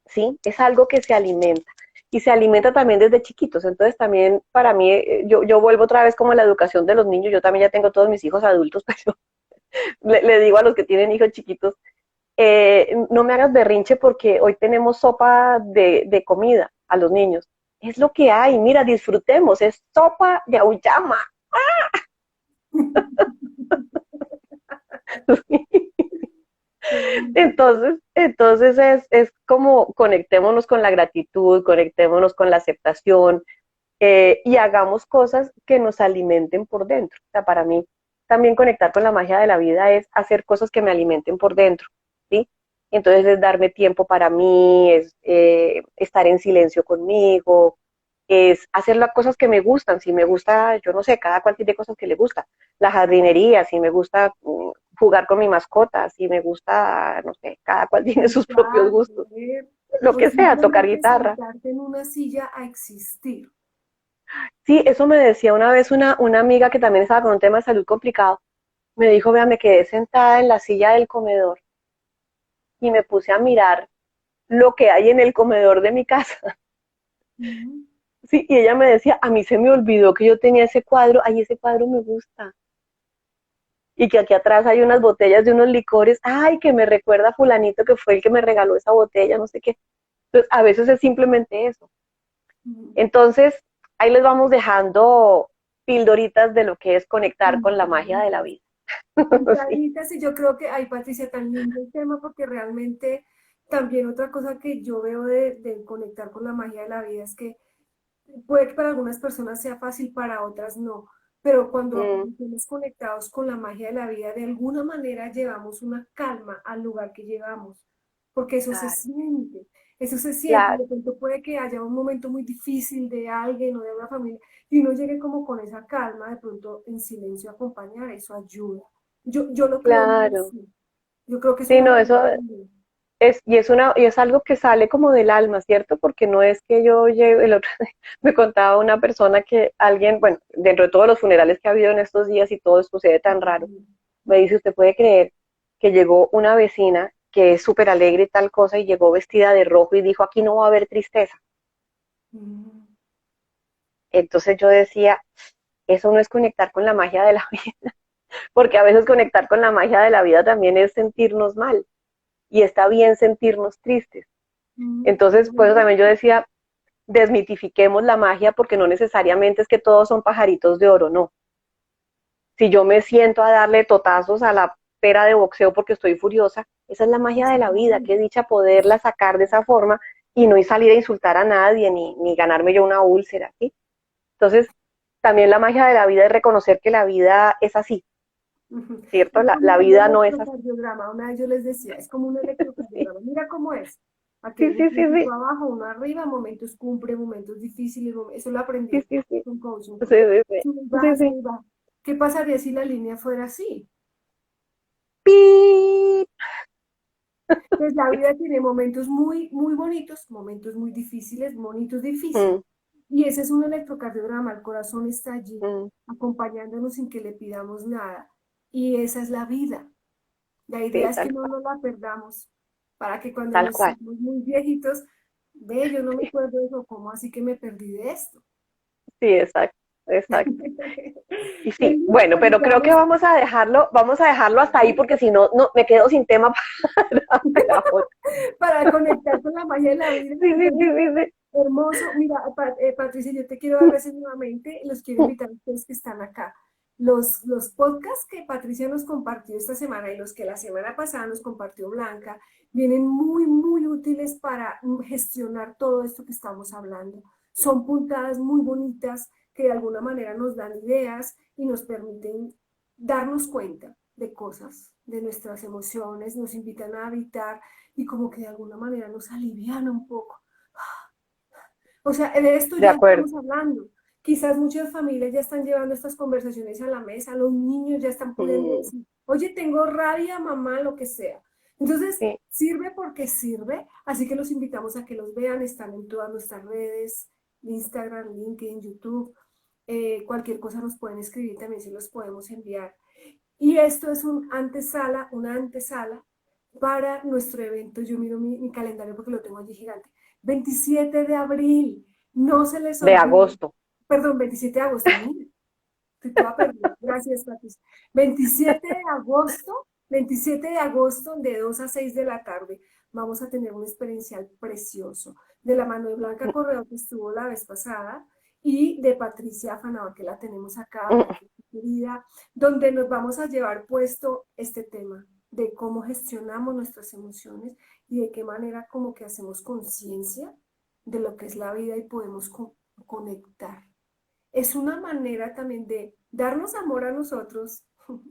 ¿sí? Es algo que se alimenta y se alimenta también desde chiquitos. Entonces también para mí, yo vuelvo otra vez como a la educación de los niños, yo también ya tengo todos mis hijos adultos, pero le digo a los que tienen hijos chiquitos, no me hagas berrinche porque hoy tenemos sopa de comida a los niños. Es lo que hay, mira, disfrutemos, es sopa de auyama. Entonces es como conectémonos con la gratitud, conectémonos con la aceptación, y hagamos cosas que nos alimenten por dentro. O sea, para mí también conectar con la magia de la vida es hacer cosas que me alimenten por dentro, ¿sí? Entonces es darme tiempo para mí, es estar en silencio conmigo, es hacer las cosas que me gustan. Si me gusta, yo no sé, cada cual tiene cosas que le gusta. La jardinería, si me gusta jugar con mi mascota, si me gusta, no sé, cada cual tiene sus propios Pintar, gustos. leer, Lo o que sea, tocar simplemente guitarra. sentarte en una silla a existir. Sí, eso me decía una vez una amiga que también estaba con un tema de salud complicado. Me dijo, vea, me quedé sentada en la silla del comedor y me puse a mirar lo que hay en el comedor de mi casa. Ujú. Sí, y ella me decía, a mí se me olvidó que yo tenía ese cuadro, ay, ese cuadro me gusta. Y que aquí atrás hay unas botellas de unos licores, ay, que me recuerda a fulanito que fue el que me regaló esa botella, no sé qué. Entonces, a veces es simplemente eso. Ujú. Entonces, ahí les vamos dejando pildoritas de lo que es conectar con la magia de la Pintaditas, vida. Sí. pintaditas, y yo creo que, ay, Patricia, tan lindo el tema, porque realmente también otra cosa que yo veo de conectar con la magia de la vida es que puede que para algunas personas sea fácil, para otras no, pero cuando Mm, estamos conectados con la magia de la vida, de alguna manera llevamos una calma al lugar que llegamos, porque claro, eso se siente, y claro, de pronto puede que haya un momento muy difícil de alguien o de una familia, y uno llegue como con esa calma, de pronto en silencio a acompañar, eso ayuda. Yo lo creo muy claro. así, yo creo que es Sí, una no, manera eso de... y es algo que sale como del alma, ¿cierto? Porque no es que yo lleve, el otro día me contaba una persona que alguien, bueno, dentro de todos los funerales que ha habido en estos días y todo sucede tan raro, me dice, ¿usted puede creer que llegó una vecina que es súper alegre y tal cosa y llegó vestida de rojo y dijo, aquí no va a haber tristeza? Mm. Entonces yo decía, eso no es conectar con la magia de la vida, porque a veces conectar con la magia de la vida también es sentirnos mal y está bien sentirnos tristes. Mm. Entonces, pues también yo decía, desmitifiquemos la magia porque no necesariamente es que todos son pajaritos de oro, no. Si yo me siento a darle totazos a la pera de boxeo porque estoy furiosa, esa es la magia Esa de es la la vida, qué vida. dicha poderla sacar de esa forma y no salir a insultar a nadie ni ganarme yo una úlcera, ¿sí? Entonces, también la magia de la vida es reconocer que la vida es así, Ujú. ¿cierto? Es La como un vida no es así. electrocardiograma, una vez yo les decía, es como un Sí, electrocardiograma, mira cómo es. Aquí hay sí, un sí, sí, puntito sí, abajo, uno arriba, momentos cumbre, momentos difíciles, eso lo sí, aprendí sí, sí, con coaching. sí, sí, sí, Sube y sí, baja, sí. sube y baja. ¿Qué pasaría si la línea fuera así? ¡Pip! Pues la vida tiene momentos muy, muy bonitos, momentos muy difíciles, bonitos, difíciles. Mm, Y ese es un electrocardiograma, el corazón está allí, mm, acompañándonos sin que le pidamos nada. Y esa es la vida. La sí, idea es que no nos la perdamos, para que cuando tal nos cual. sintamos muy viejitos, ve, yo no me acuerdo de eso, ¿cómo así que me perdí de esto? Sí, exacto, exacto. Y Pues sí, mira, bueno, pero creo que Patricia, vamos a dejarlo hasta ahí porque si no, no me quedo sin tema para otra. para conectar con la magia de la vida, Sí, me sí, sí, parece sí, hermoso. Mira, Patricia, yo te quiero dar gracias nuevamente, los quiero sí. invitar a ustedes que están acá. Los podcasts que Patricia nos compartió esta semana y los que la semana pasada nos compartió Blanca, vienen muy, muy útiles para gestionar todo esto que estamos hablando. Son puntadas muy bonitas que de alguna manera nos dan ideas y nos permiten darnos cuenta de cosas, de nuestras emociones, nos invitan a habitar y como que de alguna manera nos alivian un poco. O sea, de esto De ya acuerdo. estamos hablando. Quizás muchas familias ya están llevando estas conversaciones a la mesa, los niños ya están pudiendo Mm, decir, oye, tengo rabia, mamá, lo que sea. Entonces, sí, sirve porque sirve, así que los invitamos a que los vean, están en todas nuestras redes, Instagram, LinkedIn, YouTube. Cualquier cosa nos pueden escribir, también se los podemos enviar. Y esto es una antesala para nuestro evento. Yo miro mi calendario porque lo tengo allí gigante. 27 de abril, no se les De olvide. agosto. Perdón, 27 de agosto, mira, estoy toda perdida. Gracias, Patricia. 27 de agosto, 27 de agosto, de 2 a 6 de la tarde, vamos a tener un experiencial precioso de la mano de Blanca Correo, que estuvo la vez pasada, y de Patricia Afanador, que la tenemos acá, Patricia querida, donde nos vamos a llevar puesto este tema de cómo gestionamos nuestras emociones y de qué manera como que hacemos conciencia de lo que es la vida y podemos conectar. Es una manera también de darnos amor a nosotros,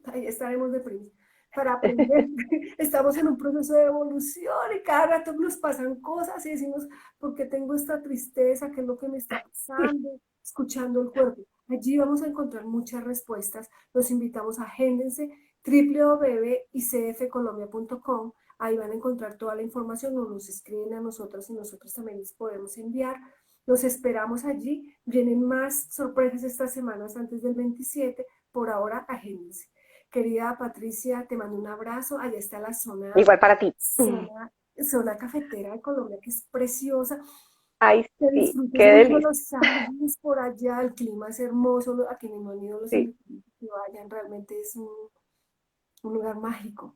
ahí estaremos deprimidos, para aprender. Estamos en un proceso de evolución y cada rato nos pasan cosas y decimos, ¿por qué tengo esta tristeza? ¿Qué es lo que me está pasando? Escuchando el cuerpo. Allí vamos a encontrar muchas respuestas. Los invitamos a agéndense www.icfcolombia.com. Ahí van a encontrar toda la información, nos escriben a nosotros y nosotros también les podemos enviar. Los esperamos allí. Vienen más sorpresas estas semanas antes del 27. Por ahora, agéndense. Querida Patricia, te mando un abrazo. Allá está la Igual para ti. zona cafetera de Colombia, que es preciosa. Ay, Que sí, disfrutes qué mucho delicia. Los Ángeles por allá. El clima es hermoso. A quienes no han ido los Sí. invito a que vayan. Realmente es un lugar mágico.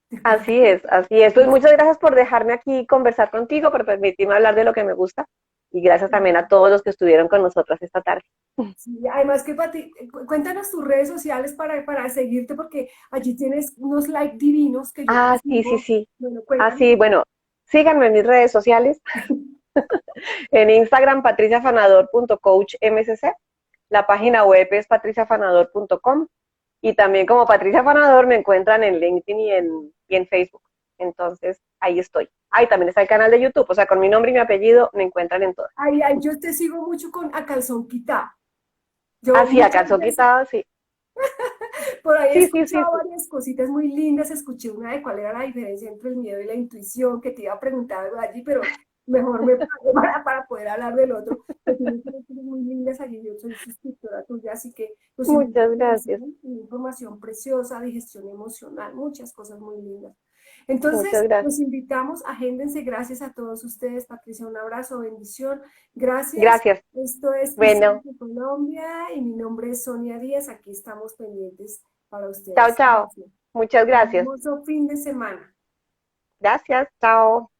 Te cuento. Así es, así es. Pues muchas gracias por dejarme aquí conversar contigo, por permitirme hablar de lo que me gusta. Y gracias también a todos los que estuvieron con nosotras esta tarde. Sí, además que Pati, cuéntanos tus redes sociales para seguirte, porque allí tienes unos likes divinos que yo te Ah, sí, sí, sigo. sí. Bueno, Ah, cuéntanos. sí, bueno, síganme en mis redes sociales. En Instagram, patriciafanador.coachmsc. La página web es patriciafanador.com. Y también como Patricia Fanador me encuentran en LinkedIn y en Facebook. Entonces, ahí estoy. Ahí también está el canal de YouTube. O sea, con mi nombre y mi apellido me encuentran en todas. Ay, ay, yo te sigo mucho con A Calzón Quitado. Yo Así, a muchas calzón veces quitado, sí. por ahí he Sí, sí, sí, escuchado sí. varias cositas muy lindas. Escuché una de cuál era la diferencia entre el miedo y la intuición, que te iba a preguntar algo allí, pero mejor me pago para poder hablar del otro. Pero tienes unas cosas muy lindas allí. Yo soy suscriptora tuya, así que los invito a Muchas que me gracias. sigan. Información preciosa, digestión emocional, muchas cosas muy lindas. Entonces, Muchas gracias. los invitamos, agéndense. Gracias a todos ustedes. Patricia, un abrazo, bendición. Gracias. Gracias. Esto es Bueno, de Colombia y mi nombre es Sonia Díaz. Aquí estamos pendientes para chao, ustedes. chao. Muchas Un gracias. hermoso fin de semana. Gracias, chao.